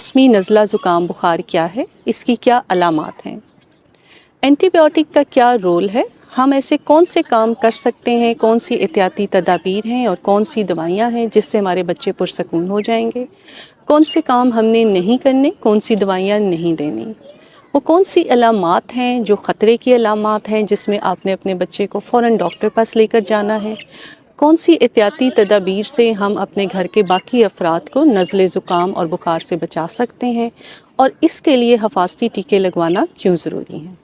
मौसमी नज़ला ज़ुकाम बुखार क्या है, इसकी क्या अलामात हैं, एंटीबायोटिक का क्या रोल है, हम ऐसे कौन से काम कर सकते हैं, कौन सी एहतियाती तदाबीर हैं और कौन सी दवाइयाँ हैं जिससे हमारे बच्चे पुरसकून हो जाएंगे, कौन से काम हमने नहीं करने, कौन सी दवाइयाँ नहीं देनी, वो कौन सी अलामात हैं जो ख़तरे की अलामात हैं जिसमें आपने अपने बच्चे को फ़ौरन डॉक्टर पास लेकर जाना है, कौन सी एहतियाती तदाबीर से हम अपने घर के बाकी अफराद को नज़ले ज़ुकाम और बुखार से बचा सकते हैं और इसके लिए हिफाजती टीके लगवाना क्यों ज़रूरी है।